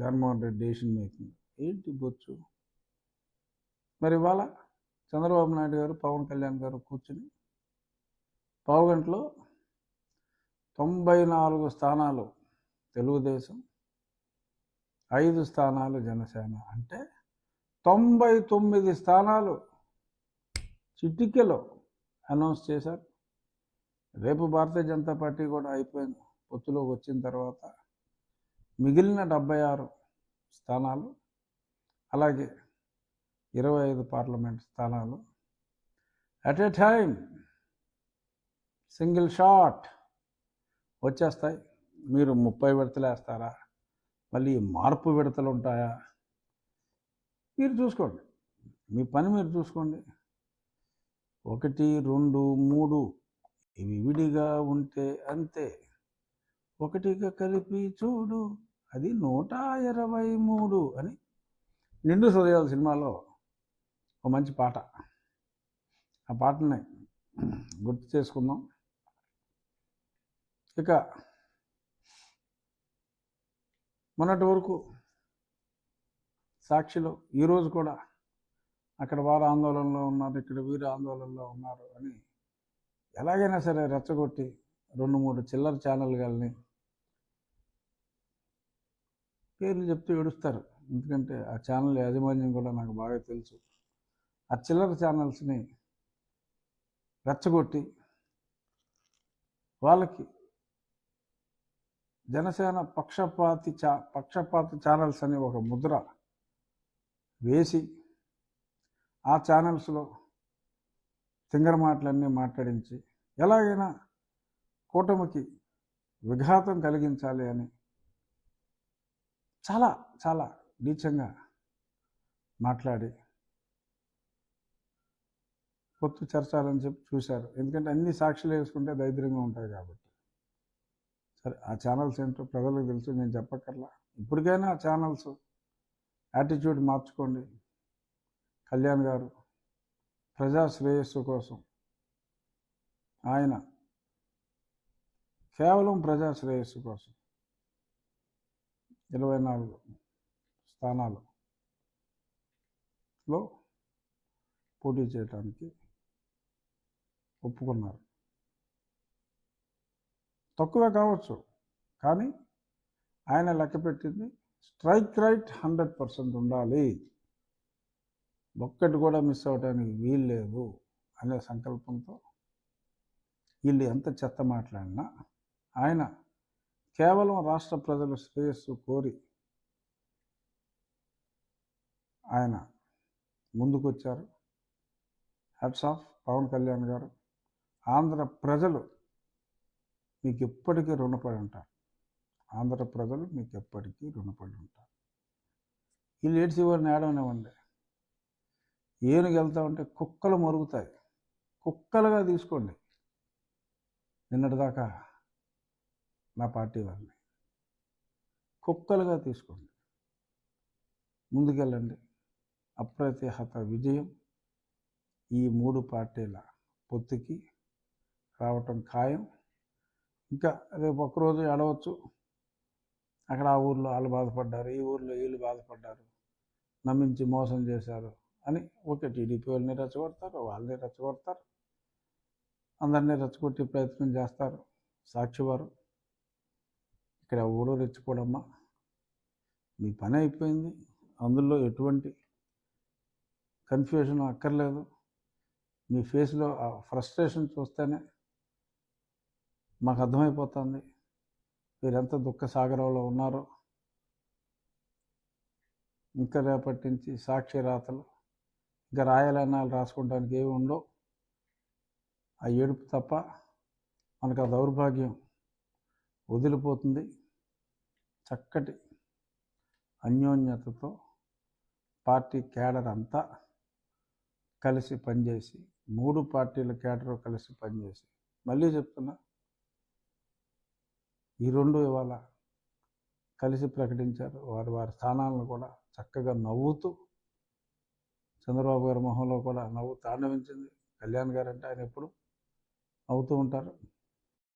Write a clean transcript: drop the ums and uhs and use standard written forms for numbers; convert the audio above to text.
Jaganmohan Reddy decision making ఏంటి బొచ్చు. మరి ఇవాళ చంద్రబాబు నాయుడు గారు పవన్ కళ్యాణ్ గారు కూర్చుని పావుగంటలో 94 స్థానాలు తెలుగుదేశం, 5 స్థానాలు జనసేన, అంటే 99 స్థానాలు చిటికెలో అనౌన్స్ చేశారు. రేపు భారతీయ జనతా పార్టీ కూడా అయిపోయింది, పొత్తులోకి వచ్చిన తర్వాత మిగిలిన 76 స్థానాలు, అలాగే 25 పార్లమెంట్ స్థానాలు at a time single shot వచ్చేస్తాయి. మీరు 30 విడతలు వేస్తారా, మళ్ళీ మార్పు విడతలు ఉంటాయా, మీరు చూసుకోండి, మీ పని మీరు చూసుకోండి. 1, 2, 3 ఇవి విడిగా ఉంటే అంతే, ఒకటిగా కలిపి చూడు అది 123 అని నిండు హృదయాల సినిమాలో ఒక మంచి పాట. ఆ పాటని గుర్తు చేసుకుందాం. ఇక మొన్నటి వరకు సాక్షిలో ఈరోజు కూడా అక్కడ వారు ఆందోళనలో ఉన్నారు, ఇక్కడ వీరు ఆందోళనలో ఉన్నారు అని ఎలాగైనా సరే రెచ్చగొట్టి 2-3 చిల్లర ఛానల్ని పేర్లు చెప్తూ ఏడుస్తారు. ఎందుకంటే ఆ ఛానల్ యాజమాన్యం కూడా నాకు బాగా తెలుసు. ఆ చిల్లర ఛానల్స్ని రెచ్చగొట్టి వాళ్ళకి జనసేన పక్షపాత ఛానల్స్ అని ఒక ముద్ర వేసి ఆ ఛానల్స్లో తింగర మాటలన్నీ మాట్లాడించి ఎలాగైనా కూటమికి విఘాతం కలిగించాలి అని చాలా చాలా నీచంగా మాట్లాడి పొత్తు చర్చాలని చెప్పి చూశారు. ఎందుకంటే అన్ని సాక్షులు వేసుకుంటే దరిద్రంగా ఉంటాయి కాబట్టి. సరే, ఆ ఛానల్స్ ఏంటో ప్రజలకు తెలుసు, నేను చెప్పక్కర్లా. ఇప్పటికైనా ఆ ఛానల్స్ యాటిట్యూడ్ మార్చుకోండి. కళ్యాణ్ గారు ప్రజా శ్రేయస్సు కోసం, ఆయన కేవలం ప్రజా శ్రేయస్సు కోసం 24 స్థానాలలో పోటీ చేయడానికి ఒప్పుకున్నారు. తక్కువే కావచ్చు, కానీ ఆయన లెక్కపెట్టింది స్ట్రైక్ రైట్ 100% ఉండాలి, ఒక్కటి కూడా మిస్ అవ్వడానికి వీలు లేదు అనే సంకల్పంతో వీళ్ళు ఎంత చెత్త మాట్లాడినా ఆయన కేవలం రాష్ట్ర ప్రజల శ్రేయస్సు కోరి ఆయన ముందుకొచ్చారు. హ్యాట్స్ ఆఫ్ పవన్ కళ్యాణ్ గారు. ఆంధ్ర ప్రజలు మీకు ఎప్పటికీ రుణపడి ఉంటారు. ఆంధ్ర ప్రజలు మీకు ఎప్పటికీ రుణపడి ఉంటారు. వీళ్ళు ఏడ్చి వారిని ఏడవనివ్వండి. ఏనుగు వెళ్తా ఉంటే కుక్కలు మరుగుతాయి, కుక్కలుగా తీసుకోండి. నిన్నటిదాకా నా పార్టీ వాళ్ళని కుక్కలుగా తీసుకోండి, ముందుకెళ్ళండి. అప్రతిహత విజయం ఈ 3 పార్టీల పొత్తుకి రావటం ఖాయం. ఇంకా రేపు ఒక్కరోజు ఏడవచ్చు, అక్కడ ఆ ఊర్లో వాళ్ళు బాధపడ్డారు, ఈ ఊర్లో వీళ్ళు బాధపడ్డారు, నమ్మించి మోసం చేశారు అని ఓకే, టీడీపీ వాళ్ళని రెచ్చగొడతారు, వాళ్ళని రెచ్చగొడతారు, అందరినీ రెచ్చగొట్టే ప్రయత్నం చేస్తారు. సాక్షి వారు ఇక్కడ ఎవడో రెచ్చిపోడమ్మా, మీ పని అయిపోయింది, అందులో ఎటువంటి కన్ఫ్యూజన్ అక్కర్లేదు. మీ ఫేస్లో ఆ ఫ్రస్ట్రేషన్ చూస్తేనే మాకు అర్థమైపోతుంది మీరెంత దుఃఖ సాగరంలో ఉన్నారో. ఇంకా రేపటి నుంచి సాక్షి రాతలు ఇంకా రాయాలన్నాలు రాసుకోవడానికి ఏమి ఉండవు, ఆ ఏడుపు తప్ప మనకు ఆ దౌర్భాగ్యం వదిలిపోతుంది. చక్కటి అన్యోన్యతతో పార్టీ కేడర్ అంతా కలిసి పనిచేసి, 3 పార్టీల కేడర్ కలిసి పనిచేసి, మళ్ళీ చెప్తున్నా, ఈ 2 ఇవాళ కలిసి ప్రకటించారు. వారి స్థానాలను కూడా చక్కగా నవ్వుతూ, చంద్రబాబు గారి మొహంలో కూడా నవ్వు తాండవించింది. కళ్యాణ్ గారు అంటే ఆయన ఎప్పుడు నవ్వుతూ ఉంటారు.